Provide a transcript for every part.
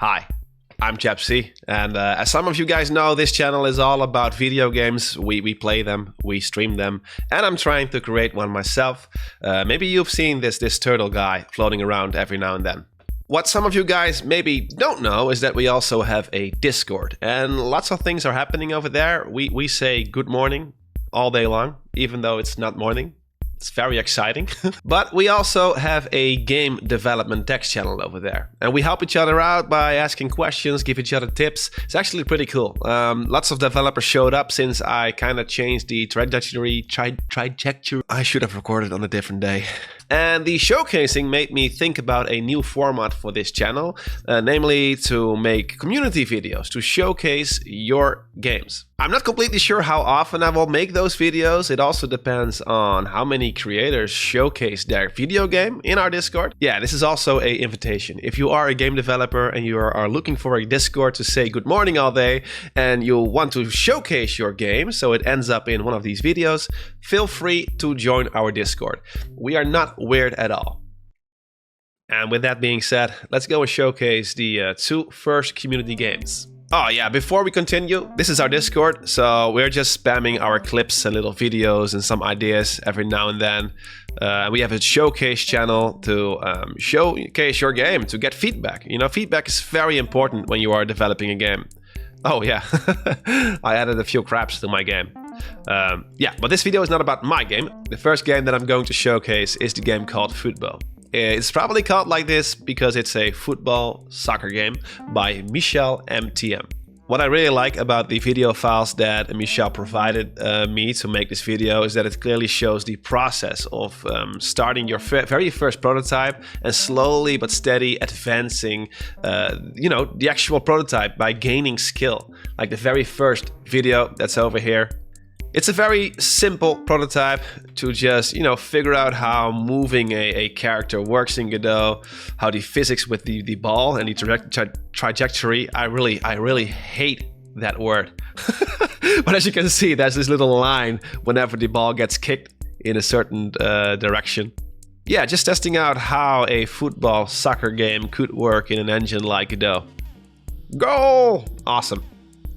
Hi, I'm Chap.C, and as some of you guys know, this channel is all about video games. We play them, we stream them, and I'm trying to create one myself. Maybe you've seen this turtle guy floating around every now and then. What some of you guys maybe don't know is that we also have a Discord, and lots of things are happening over there. We say good morning all day long, even though it's not morning. It's very exciting. But we also have a game development text channel over there. And we help each other out by asking questions, give each other tips. It's actually pretty cool. Lots of developers showed up since I kind of changed the trajectory. I should have recorded on a different day. And the showcasing made me think about a new format for this channel, namely to make community videos to showcase your games. I'm not completely sure how often I will make those videos. It also depends on how many creators showcase their video game in our Discord. Yeah, this is also an invitation. If you are a game developer and you are looking for a Discord to say good morning all day and you want to showcase your game so it ends up in one of these videos, feel free to join our Discord. We are not weird at all. And with that being said, let's go and showcase the two first community games. Oh yeah, before we continue, this is our Discord, so we're just spamming our clips and little videos and some ideas every now and then. We have a showcase channel to showcase your game, to get feedback. You know, feedback is very important when you are developing a game. Oh yeah, I added a few craps to my game. Yeah, but this video is not about my game. The first game that I'm going to showcase is the game called Futbo. It's probably called like this because it's a football soccer game by Michel MTM. What I really like about the video files that Michel provided me to make this video is that it clearly shows the process of starting your very first prototype and slowly but steady advancing, the actual prototype by gaining skill. Like the very first video that's over here. It's a very simple prototype to just, figure out how moving a character works in Godot, how the physics with the ball and the trajectory. I really hate that word. But as you can see, there's this little line whenever the ball gets kicked in a certain direction. Yeah, just testing out how a football soccer game could work in an engine like Godot. Goal! Awesome.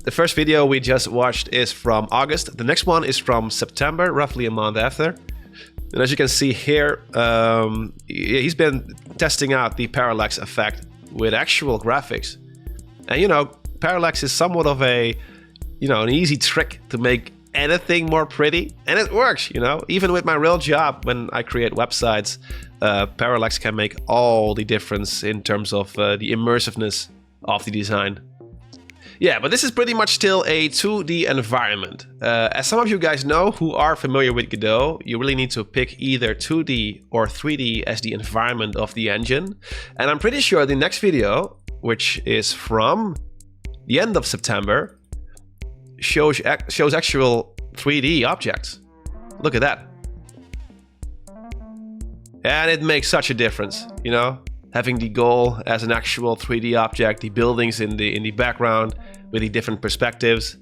The first video we just watched is from August. The next one is from September, roughly a month after. And as you can see here, he's been testing out the parallax effect with actual graphics. And parallax is somewhat of an easy trick to make anything more pretty. And it works, Even with my real job, when I create websites, parallax can make all the difference in terms of the immersiveness of the design. Yeah, but this is pretty much still a 2D environment. As some of you guys know who are familiar with Godot, you really need to pick either 2D or 3D as the environment of the engine. And I'm pretty sure the next video, which is from the end of September, shows actual 3D objects. Look at that. And it makes such a difference, Having the goal as an actual 3D object, the buildings in the background with the different perspectives.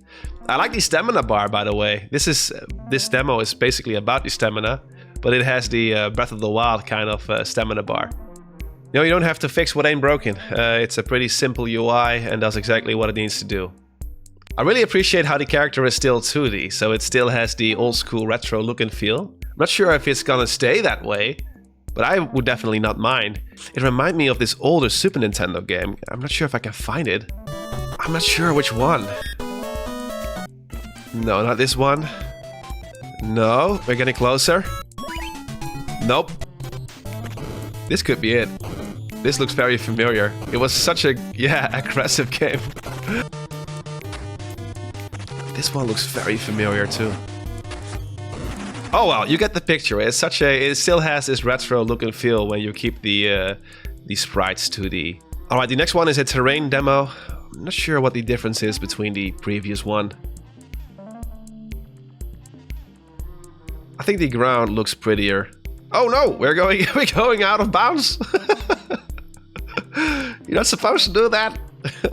I like the stamina bar, by the way. This demo is basically about the stamina, but it has the Breath of the Wild kind of stamina bar. You don't have to fix what ain't broken. It's a pretty simple UI and does exactly what it needs to do. I really appreciate how the character is still 2D, so it still has the old school retro look and feel. I'm not sure if it's gonna stay that way, but I would definitely not mind. It reminded me of this older Super Nintendo game. I'm not sure if I can find it. I'm not sure which one. No, not this one. No, we're getting closer. Nope. This could be it. This looks very familiar. It was such a, aggressive game. This one looks very familiar too. Oh well, you get the picture. It still has this retro look and feel when you keep the sprites 2D. Alright, the next one is a terrain demo. I'm not sure what the difference is between the previous one. I think the ground looks prettier. Oh no, we're going out of bounds. You're not supposed to do that.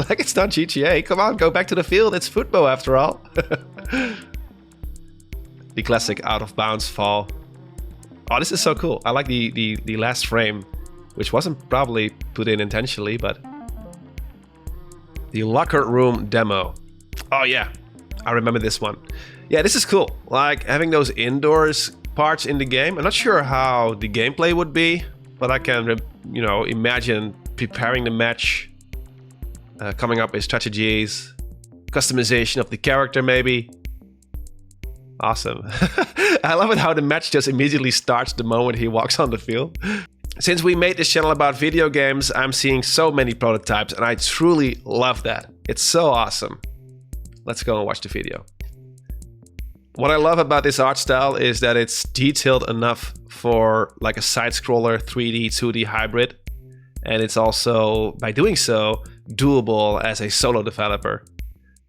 Like it's not GTA. Come on, go back to the field. It's Futbo after all. The classic out of bounds fall. Oh, this is so cool. I like the last frame, which wasn't probably put in intentionally, but The locker room demo. Oh yeah, I remember this one. Yeah, this is cool. Like having those indoors parts in the game. I'm not sure how the gameplay would be, but I can, you know, imagine preparing the match, coming up with strategies, customization of the character maybe. Awesome. I love it how the match just immediately starts the moment he walks on the field. Since we made this channel about video games, I'm seeing so many prototypes and I truly love that. It's so awesome. Let's go and watch the video. What I love about this art style is that it's detailed enough for like a side-scroller 3D, 2D hybrid. And it's also, by doing so, doable as a solo developer.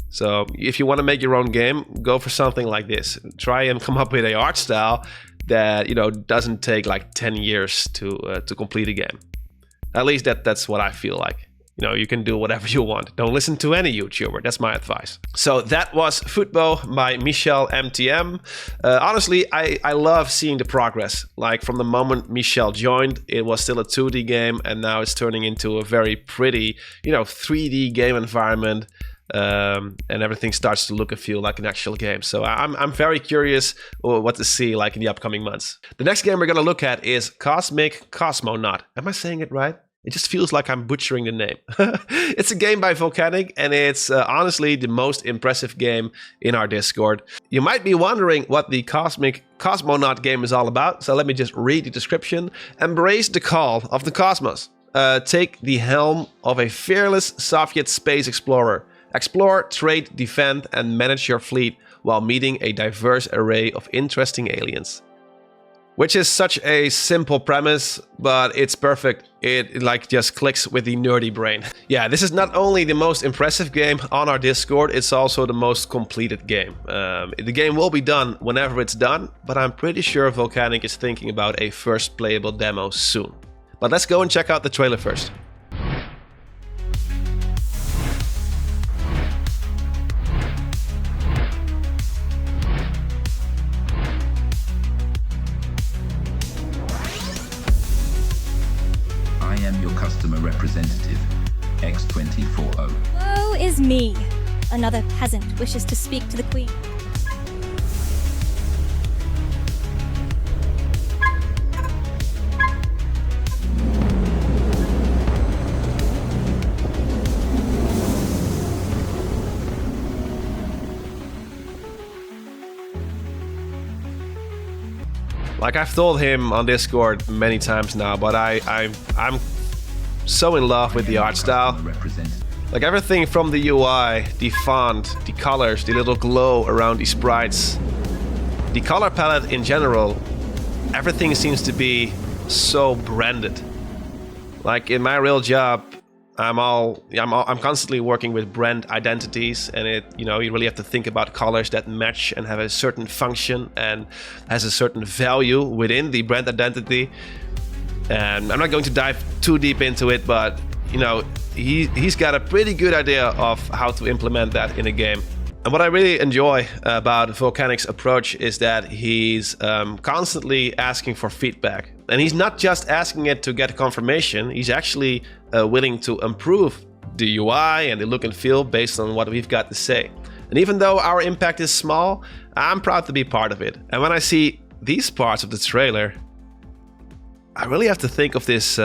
So if you want to make your own game, go for something like this. Try and come up with an art style that, you know, doesn't take like 10 years to complete a game. At least that's what I feel like. You know, you can do whatever you want. Don't listen to any YouTuber. That's my advice. So that was Futbo by Michel MTM. Honestly, I love seeing the progress. Like from the moment Michel joined, it was still a 2D game, and now it's turning into a very pretty, you know, 3D game environment. And everything starts to look and feel like an actual game. So I'm very curious what to see like in the upcoming months. The next game we're gonna look at is Cosmonaut. Am I saying it right? It just feels like I'm butchering the name. It's a game by Volcanic, and it's honestly the most impressive game in our Discord. You might be wondering what the Cosmonaut game is all about, so let me just read the description. Embrace the call of the cosmos. Take the helm of a fearless Soviet space explorer. Explore, trade, defend, and manage your fleet while meeting a diverse array of interesting aliens. Which is such a simple premise, but it's perfect. It like just clicks with the nerdy brain. Yeah, this is not only the most impressive game on our Discord, it's also the most completed game. The game will be done whenever it's done, but I'm pretty sure Volcanic is thinking about a first playable demo soon. But let's go and check out the trailer first. I am your customer representative, X240. Woe is me. Another peasant wishes to speak to the queen. Like I've told him on Discord many times now, but I'm so in love with the art style. Like everything from the UI, the font, the colors, the little glow around the sprites, the color palette in general, everything seems to be so branded. Like in my real job, I'm constantly working with brand identities, and you really have to think about colors that match and have a certain function and has a certain value within the brand identity. And I'm not going to dive too deep into it, but he's got a pretty good idea of how to implement that in a game. And what I really enjoy about Volcanic's approach is that he's constantly asking for feedback. And he's not just asking it to get confirmation, he's actually willing to improve the UI and the look and feel based on what we've got to say. And even though our impact is small, I'm proud to be part of it. And when I see these parts of the trailer, I really have to think of this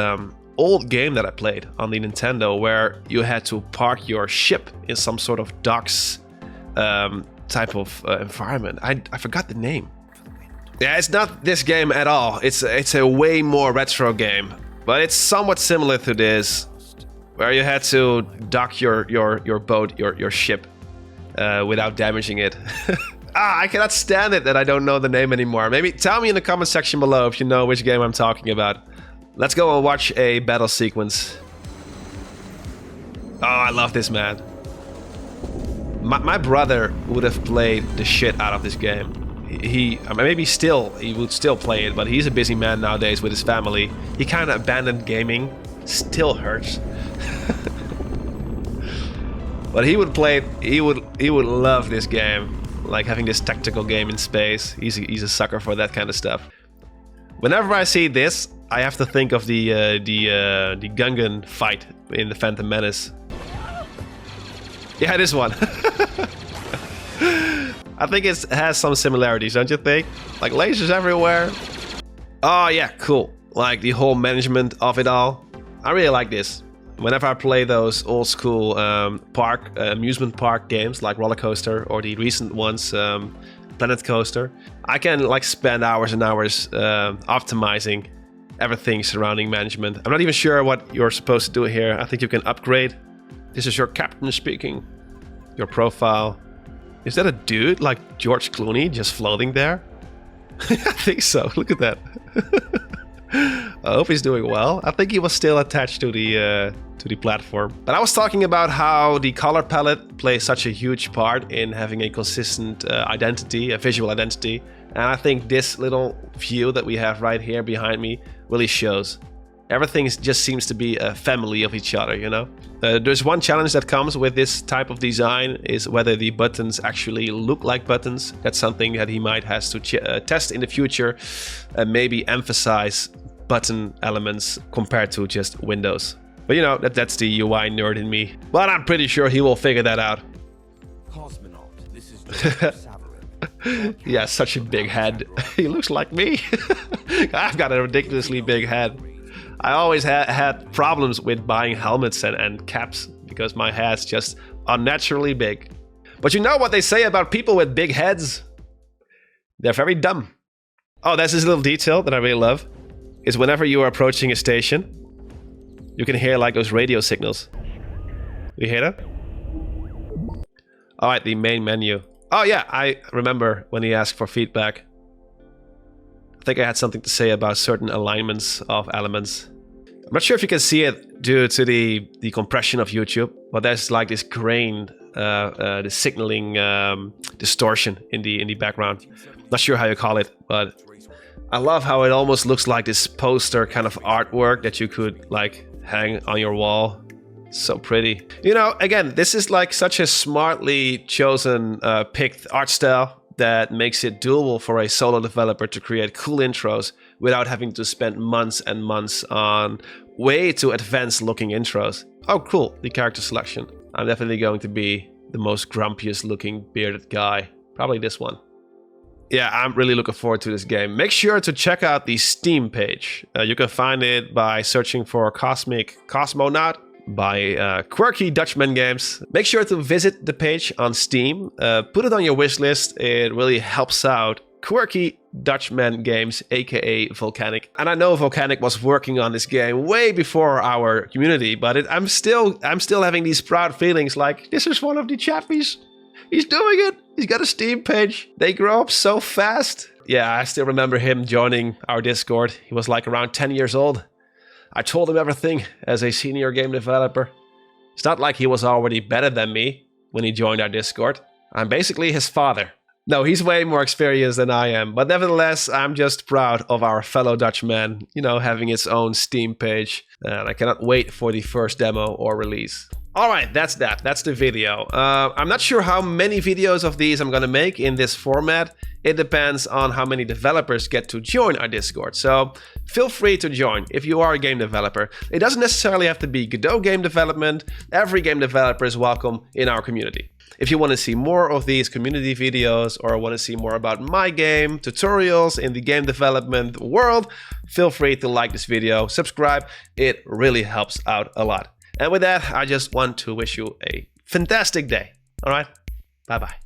old game that I played on the Nintendo, where you had to park your ship in some sort of docks type of environment. I forgot the name. Yeah, it's not this game at all. It's a way more retro game, but it's somewhat similar to this, where you had to dock your boat, your ship, without damaging it. I cannot stand it that I don't know the name anymore. Maybe tell me in the comment section below if you know which game I'm talking about. Let's go and watch a battle sequence. Oh, I love this, man. My brother would have played the shit out of this game. He would still play it, but he's a busy man nowadays with his family. He kind of abandoned gaming. Still hurts. But he would play it. He would love this game, like having this tactical game in space. He's a sucker for that kind of stuff. Whenever I see this, I have to think of the Gungan fight in the Phantom Menace. Yeah, this one. I think it has some similarities, don't you think? Like lasers everywhere. Oh yeah, cool. Like the whole management of it all. I really like this. Whenever I play those old school amusement park games like Roller Coaster or the recent ones, Planet Coaster, I can like spend hours and hours optimizing everything surrounding management. I'm not even sure what you're supposed to do here. I think you can upgrade. This is your captain speaking. Your profile. Is that a dude like George Clooney just floating there? I think so. Look at that. I hope he's doing well. I think he was still attached to the platform. But I was talking about how the color palette plays such a huge part in having a consistent identity, a visual identity. And I think this little view that we have right here behind me really shows. Everything just seems to be a family of each other, you know? There's one challenge that comes with this type of design is whether the buttons actually look like buttons. That's something that he might have to test in the future and maybe emphasize button elements compared to just windows. But you know, that's the UI nerd in me. But I'm pretty sure he will figure that out. Cosmonaut, this is Yeah, such a big head. He looks like me. I've got a ridiculously big head. I always had problems with buying helmets and caps because my head's just unnaturally big. But you know what they say about people with big heads? They're very dumb. Oh, there's this little detail that I really love. Is whenever you are approaching a station, you can hear like those radio signals. You hear that? All right, the main menu. Oh yeah, I remember when he asked for feedback. I think I had something to say about certain alignments of elements. I'm not sure if you can see it due to the compression of YouTube, but there's like this grain, the signaling distortion in the background. Not sure how you call it, but I love how it almost looks like this poster kind of artwork that you could like hang on your wall. So pretty. You know, again, this is like such a smartly chosen, picked art style that makes it doable for a solo developer to create cool intros without having to spend months and months on way too advanced looking intros. Oh cool, the character selection. I'm definitely going to be the most grumpiest looking bearded guy. Probably this one. Yeah, I'm really looking forward to this game. Make sure to check out the Steam page. You can find it by searching for Cosmonaut by Quirky Dutchman Games. Make sure to visit the page on Steam. Put it on your wish list. It really helps out Quirky Dutchman Games, aka Volcanic. And I know Volcanic was working on this game way before our community, but I'm still having these proud feelings like this is one of the chappies. He's doing it. He's got a Steam page. They grow up so fast. Yeah, I still remember him joining our Discord. He was like around 10 years old. I told him everything as a senior game developer. It's not like he was already better than me when he joined our Discord. I'm basically his father. No, he's way more experienced than I am. But nevertheless, I'm just proud of our fellow Dutchman, you know, having its own Steam page. And I cannot wait for the first demo or release. All right, that's that. That's the video. I'm not sure how many videos of these I'm gonna make in this format. It depends on how many developers get to join our Discord. So feel free to join if you are a game developer. It doesn't necessarily have to be Godot game development. Every game developer is welcome in our community. If you want to see more of these community videos or want to see more about my game, tutorials in the game development world, feel free to like this video, subscribe. It really helps out a lot. And with that, I just want to wish you a fantastic day. All right, bye-bye.